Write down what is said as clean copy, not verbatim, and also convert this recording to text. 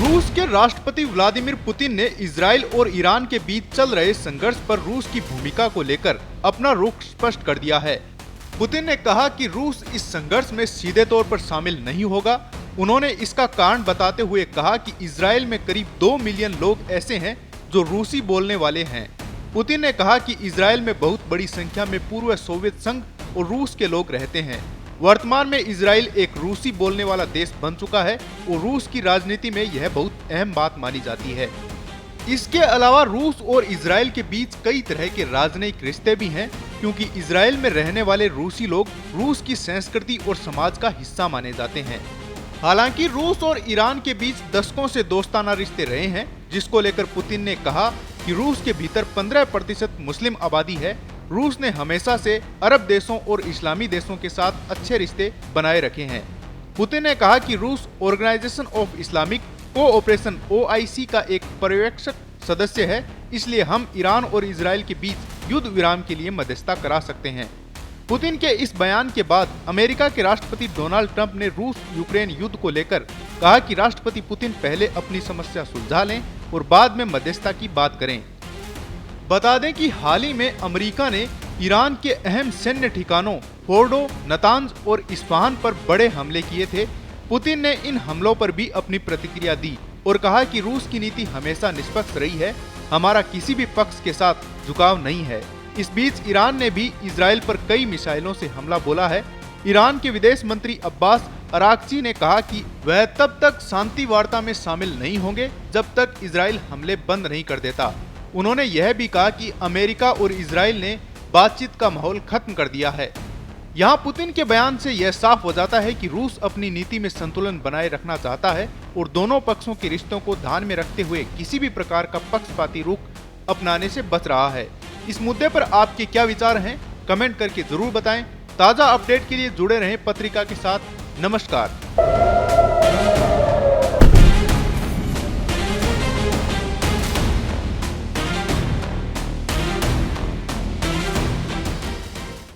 रूस के राष्ट्रपति व्लादिमीर पुतिन ने इजराइल और ईरान के बीच चल रहे संघर्ष पर रूस की भूमिका को लेकर अपना रुख स्पष्ट कर दिया है। पुतिन ने कहा कि रूस इस संघर्ष में सीधे तौर पर शामिल नहीं होगा। उन्होंने इसका कारण बताते हुए कहा कि इजराइल में करीब 2 मिलियन लोग ऐसे हैं जो रूसी बोलने वाले हैं। पुतिन ने कहा कि इजराइल में बहुत बड़ी संख्या में पूर्व सोवियत संघ और रूस के लोग रहते हैं। वर्तमान में इजराइल एक रूसी बोलने वाला देश बन चुका है और रूस की राजनीति में यह बहुत अहम बात मानी जाती है। इसके अलावा रूस और इजराइल के बीच कई तरह के राजनयिक रिश्ते भी हैं, क्योंकि इजराइल में रहने वाले रूसी लोग रूस की संस्कृति और समाज का हिस्सा माने जाते हैं। हालांकि रूस और ईरान के बीच दशकों से दोस्ताना रिश्ते रहे हैं, जिसको लेकर पुतिन ने कहा कि रूस के भीतर 15% मुस्लिम आबादी है। रूस ने हमेशा से अरब देशों और इस्लामी देशों के साथ अच्छे रिश्ते बनाए रखे हैं। पुतिन ने कहा कि रूस organisation of Islamic cooperation (OIC) का एक पर्यवेक्षक सदस्य है, इसलिए हम ईरान और इजराइल के बीच युद्ध विराम के लिए मध्यस्थता करा सकते हैं। पुतिन के इस बयान के बाद अमेरिका के राष्ट्रपति डोनाल्ड ट्रंप ने रूस यूक्रेन युद्ध को लेकर कहा कि राष्ट्रपति पुतिन पहले अपनी समस्या सुलझा लें और बाद में मध्यस्थता की बात करें। बता दें कि हाल ही में अमेरिका ने ईरान के अहम सैन्य ठिकानों फोर्डो, नतांज और इस्फहान पर बड़े हमले किए थे। पुतिन ने इन हमलों पर भी अपनी प्रतिक्रिया दी और कहा कि रूस की नीति हमेशा निष्पक्ष रही है, हमारा किसी भी पक्ष के साथ झुकाव नहीं है। इस बीच ईरान ने भी इजराइल पर कई मिसाइलों से हमला बोला है। ईरान के विदेश मंत्री अब्बास अराक्ची ने कहा कि वह तब तक शांति वार्ता में शामिल नहीं होंगे जब तक इजराइल हमले बंद नहीं कर देता। उन्होंने यह भी कहा कि अमेरिका और इजराइल ने बातचीत का माहौल खत्म कर दिया है। यहाँ पुतिन के बयान से यह साफ हो जाता है कि रूस अपनी नीति में संतुलन बनाए रखना चाहता है और दोनों पक्षों के रिश्तों को ध्यान में रखते हुए किसी भी प्रकार का पक्षपाती रुख अपनाने से बच रहा है। इस मुद्दे पर आपके क्या विचार हैं? कमेंट करके जरूर बताएं। ताजा अपडेट के लिए जुड़े रहें पत्रिका के साथ। नमस्कार।